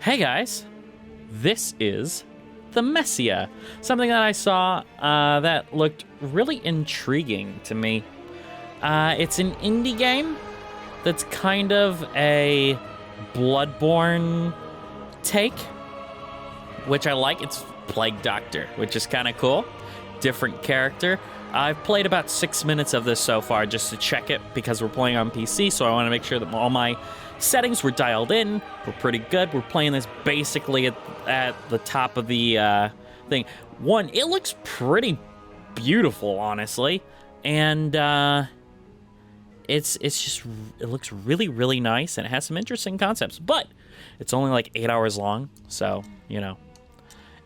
Hey guys, this is Thymesia, something that I saw that looked really intriguing to me. It's an indie game that's kind of a Bloodborne take, which I like. It's Plague Doctor, which is kind of cool. Different character. I've played about 6 minutes of this so far just to check it because we're playing on PC, so I want to make sure that all my settings were dialed in. We're pretty good. We're playing this basically at the top of the thing. One, it looks pretty beautiful, honestly, and it looks really, really nice, and it has some interesting concepts. But it's only like 8 hours long, so you know,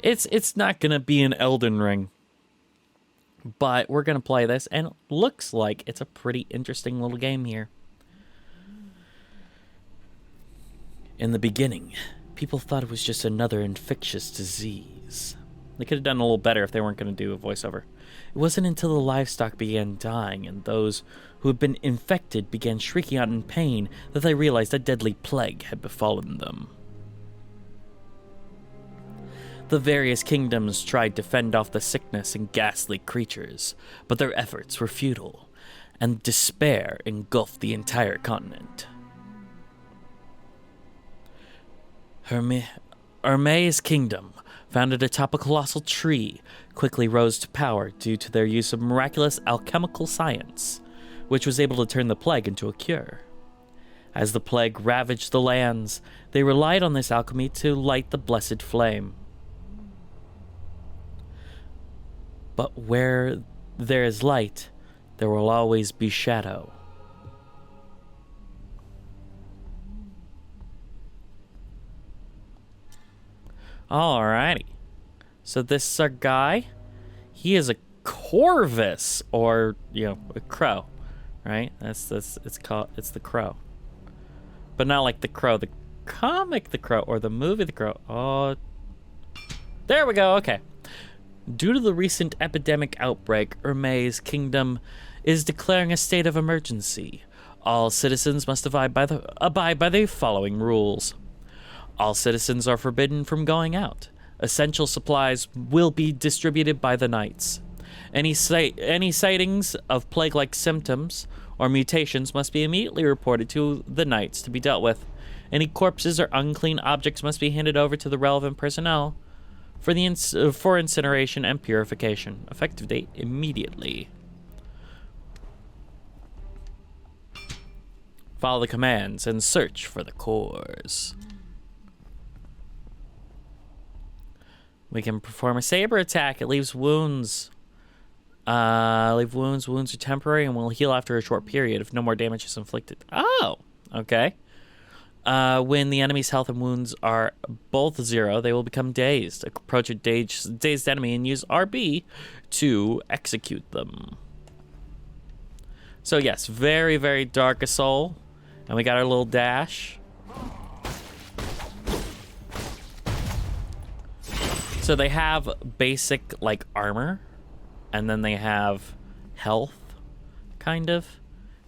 it's not gonna be an Elden Ring. But we're gonna play this, and it looks like it's a pretty interesting little game here. In the beginning, people thought it was just another infectious disease. They could have done a little better if they weren't going to do a voiceover. It wasn't until the livestock began dying and those who had been infected began shrieking out in pain that they realized a deadly plague had befallen them. The various kingdoms tried to fend off the sickness and ghastly creatures, but their efforts were futile, and despair engulfed the entire continent. Hermes' kingdom, founded atop a colossal tree, quickly rose to power due to their use of miraculous alchemical science, which was able to turn the plague into a cure. As the plague ravaged the lands, they relied on this alchemy to light the blessed flame. But where there is light, there will always be shadow. Alrighty. So this is our guy. He is a corvus, or a crow, right? It's the crow, but not like the Crow, the comic The Crow, or the movie The Crow. Oh, there we go. Okay. Due to the recent epidemic outbreak, Hermes' kingdom is declaring a state of emergency. All citizens must abide by the following rules. All citizens are forbidden from going out. Essential supplies will be distributed by the knights. Any sightings of plague-like symptoms or mutations must be immediately reported to the knights to be dealt with. Any corpses or unclean objects must be handed over to the relevant personnel for incineration and purification. Effective date immediately. Follow the commands and search for the cores. We can perform a saber attack. It leaves wounds. Wounds are temporary and will heal after a short period if no more damage is inflicted. Oh, okay. When the enemy's health and wounds are both 0, they will become dazed. Approach a dazed enemy and use RB to execute them. So yes, very, very Dark of Soul. And we got our little dash. So they have basic, like, armor, and then they have health, kind of.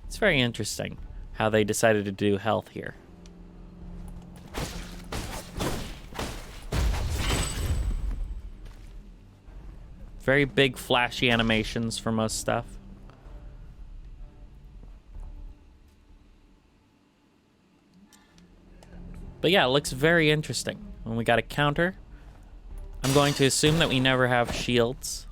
It's very interesting how they decided to do health here. Very big, flashy animations for most stuff. But yeah, it looks very interesting. And we got a counter. I'm going to assume that we never have shields.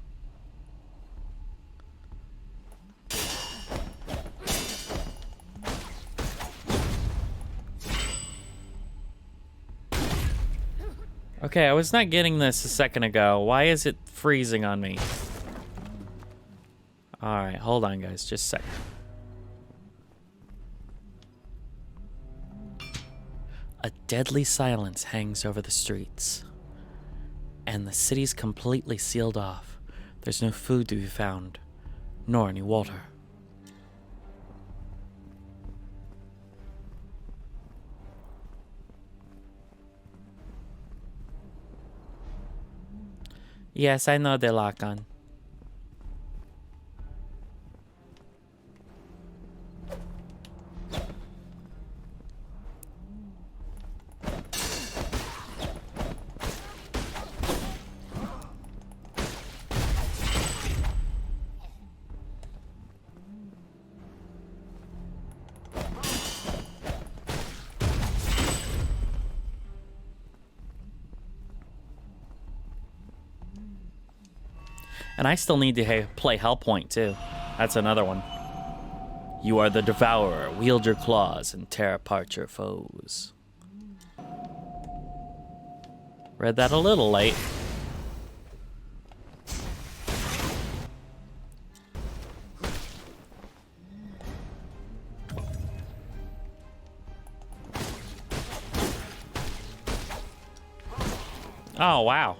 Okay, I was not getting this a second ago. Why is it freezing on me? Alright, hold on, guys. Just a second. A deadly silence hangs over the streets. And the city's completely sealed off. There's no food to be found, nor any water. Yes, I know they lock on. And I still need to play Hellpoint, too. That's another one. You are the devourer. Wield your claws and tear apart your foes. Read that a little late. Oh, wow.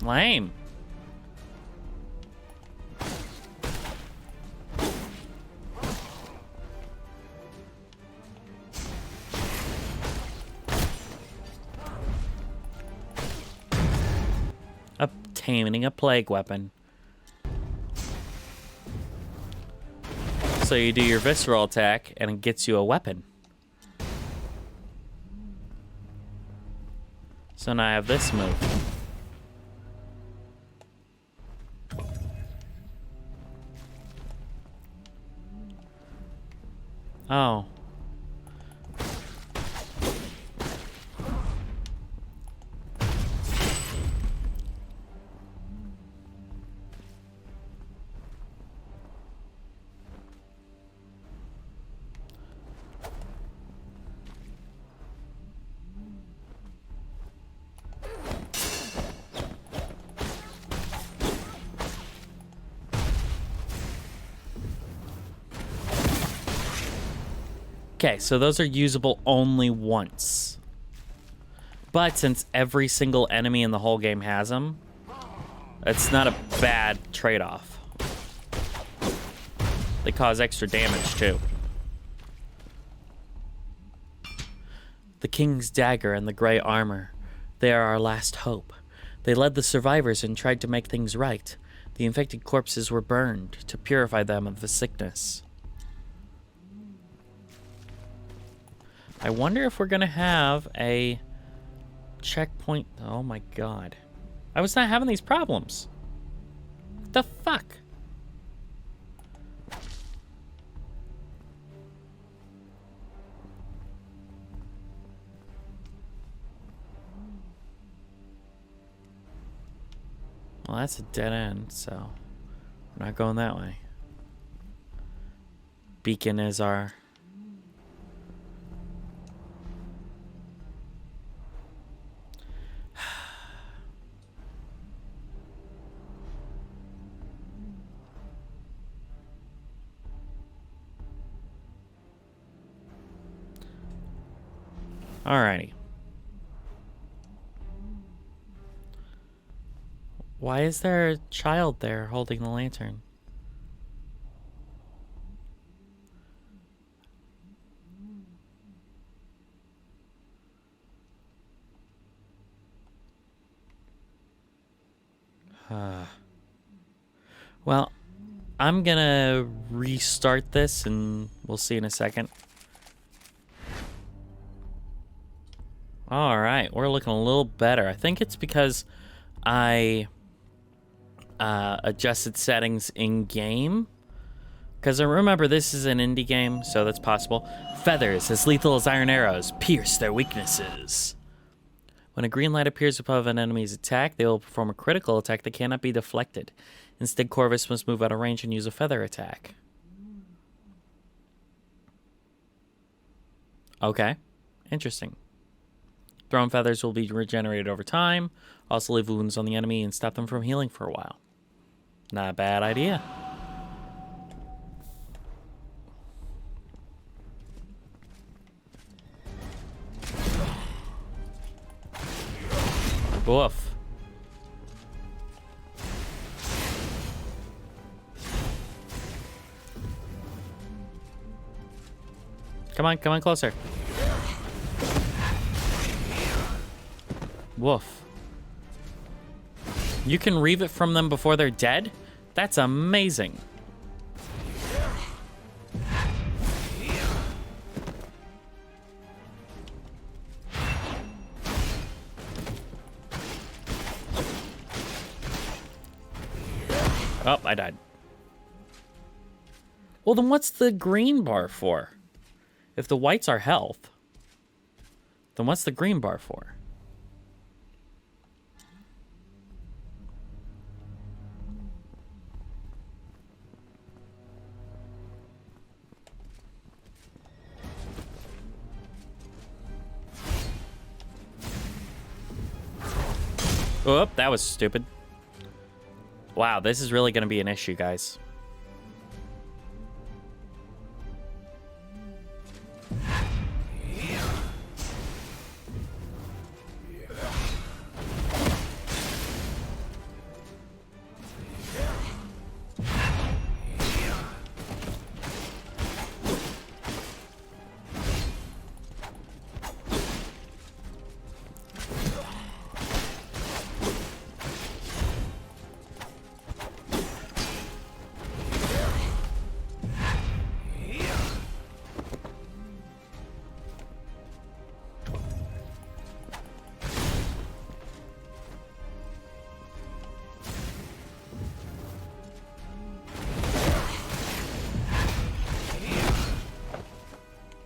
Lame. Obtaining a plague weapon. So you do your visceral attack, and it gets you a weapon. So now I have this move. Oh. Okay, so those are usable only once. But since every single enemy in the whole game has them, it's not a bad trade-off. They cause extra damage, too. The King's Dagger and the Grey Armor. They are our last hope. They led the survivors and tried to make things right. The infected corpses were burned to purify them of the sickness. I wonder if we're going to have a checkpoint. Oh my god. I was not having these problems. What the fuck? Well, that's a dead end, so we're not going that way. Beacon is our... Alrighty. Why is there a child there holding the lantern? Well, I'm gonna restart this and we'll see in a second. Alright, we're looking a little better. I think it's because I adjusted settings in-game. Because I remember this is an indie game, so that's possible. Feathers, as lethal as iron arrows, pierce their weaknesses. When a green light appears above an enemy's attack, they will perform a critical attack that cannot be deflected. Instead, Corvus must move out of range and use a feather attack. Okay, interesting. Thrown feathers will be regenerated over time. Also leave wounds on the enemy and stop them from healing for a while. Not a bad idea. Woof. Come on closer. Woof. You can reave it from them before they're dead? That's amazing. Oh, I died. Well, then what's the green bar for? If the whites are health. Then what's the green bar for? Oh, that was stupid. Wow, this is really going to be an issue, guys.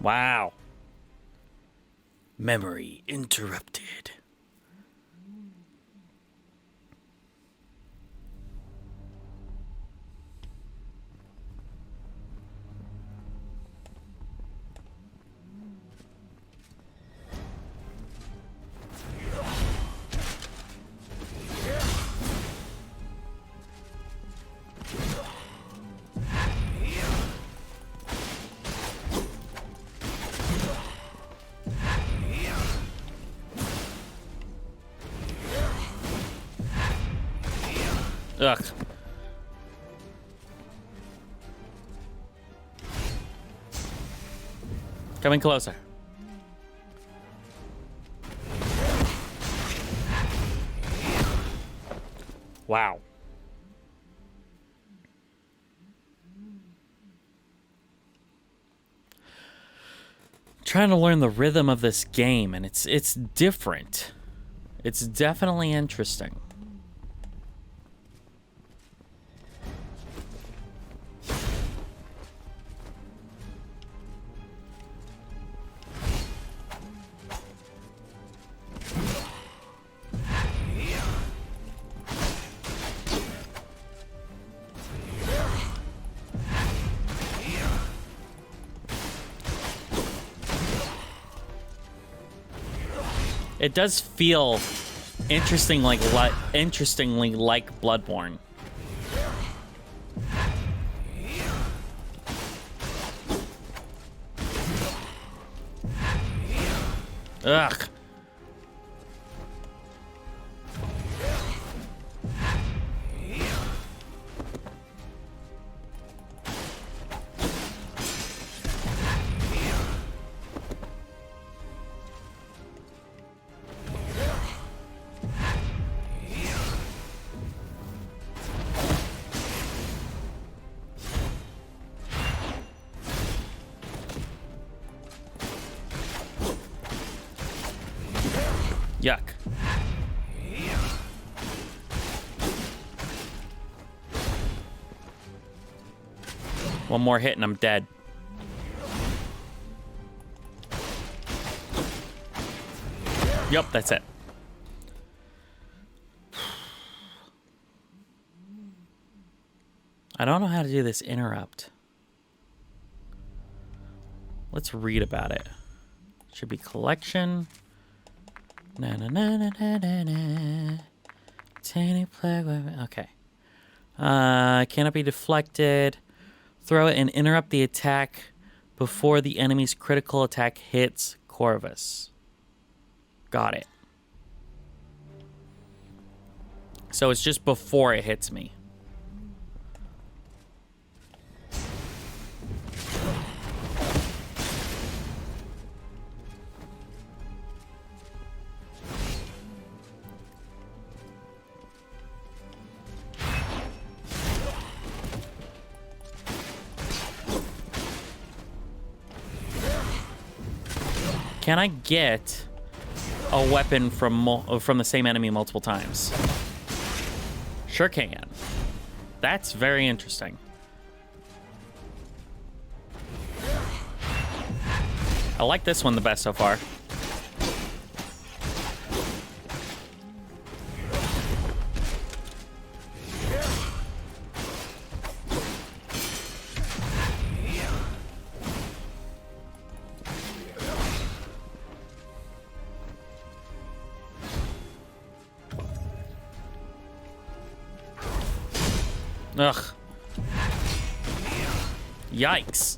Wow. Memory interrupted. Ugh. Coming closer. Wow. Trying to learn the rhythm of this game, and it's different. It's definitely interesting. It does feel interestingly like Bloodborne. Ugh. Yuck. One more hit and I'm dead. Yep, that's it. I don't know how to do this interrupt. Let's read about it. Should be collection. Na na na na na na na. Tiny plague weapon. Okay. Cannot be deflected. Throw it and interrupt the attack before the enemy's critical attack hits Corvus. Got it. So it's just before it hits me. Can I get a weapon from the same enemy multiple times? Sure can. That's very interesting. I like this one the best so far. Ugh. Yikes.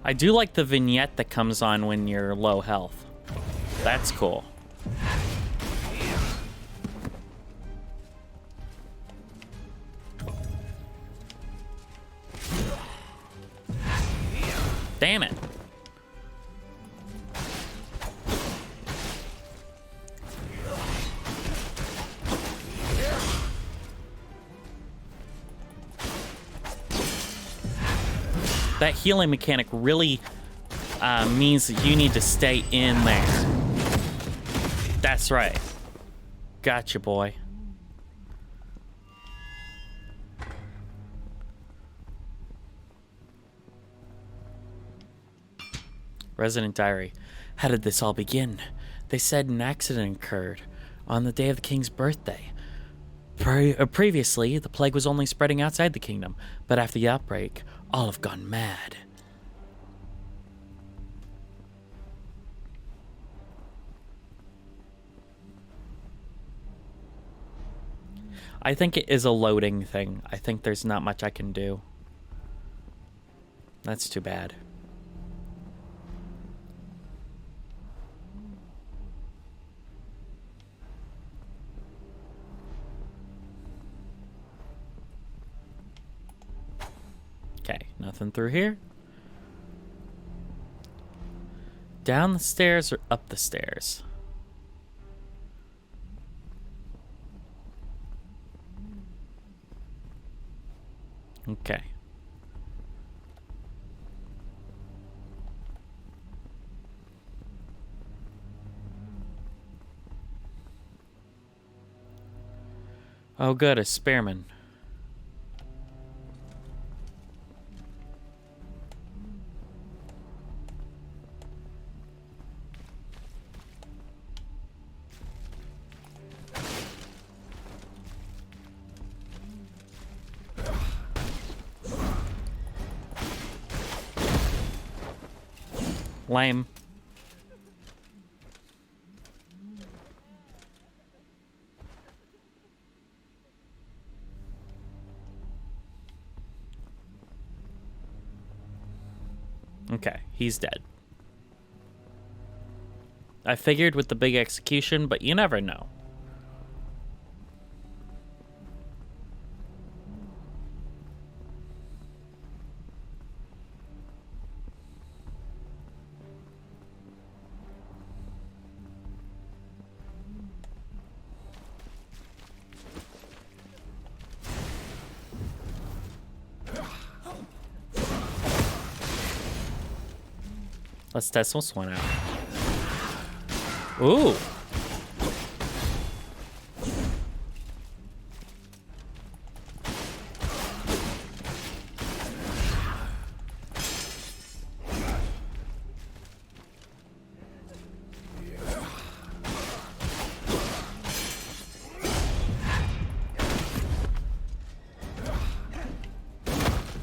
I do like the vignette that comes on when you're low health. That's cool. Damn it. That healing mechanic really means that you need to stay in there. That's right. Gotcha, boy. Resident Diary. How did this all begin? They said an accident occurred on the day of the king's birthday. Previously, the plague was only spreading outside the kingdom, but after the outbreak, all have gone mad. I think it is a loading thing. I think there's not much I can do. That's too bad. Okay, nothing through here. Down the stairs or up the stairs? Okay. Oh good, a spearman. Lame. Okay, he's dead. I figured with the big execution, but you never know. Let's test this one out. Ooh.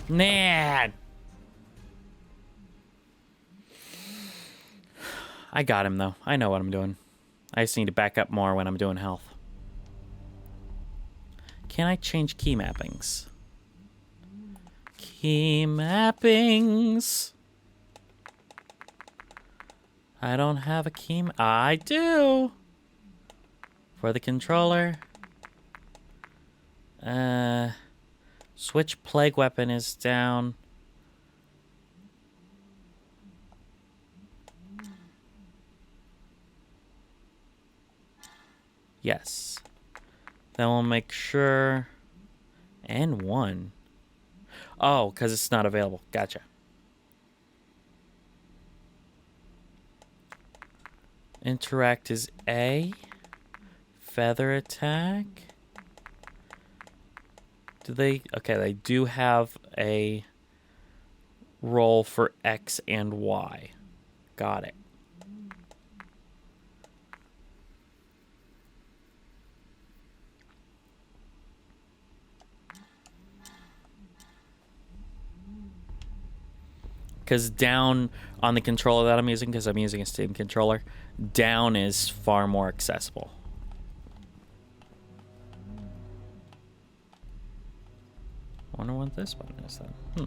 Man. I got him, though. I know what I'm doing. I just need to back up more when I'm doing health. Can I change key mappings? Key mappings. I don't have a key. I do. For the controller. Switch plague weapon is down. Yes. Then we'll make sure. And one. Oh, because it's not available. Gotcha. Interact is A. Feather attack. Do they? Okay, they do have a roll for X and Y. Got it. Because down on the controller that I'm using, because I'm using a Steam controller, down is far more accessible. Wonder what this one is then. Hmm.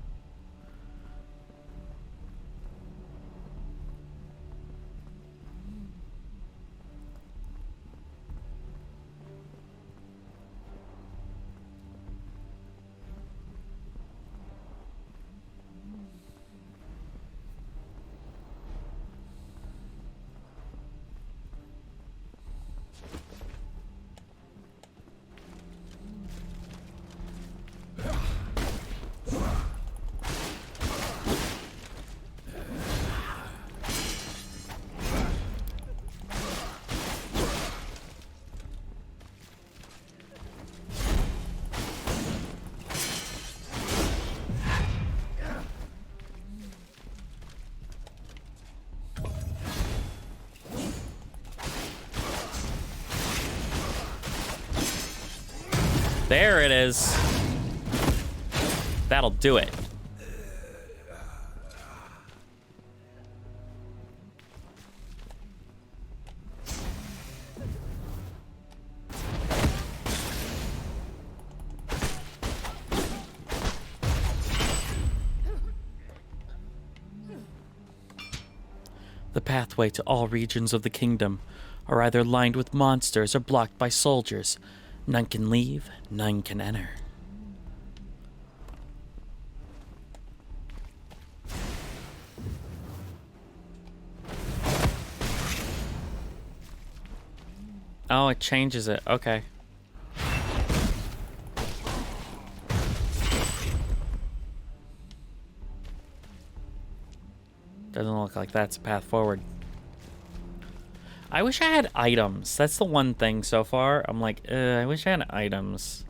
There it is. That'll do it. The pathway to all regions of the kingdom are either lined with monsters or blocked by soldiers. None can leave, none can enter. Oh, it changes it. Okay. Doesn't look like that's a path forward. I wish I had items. That's the one thing so far. I'm like, I wish I had items.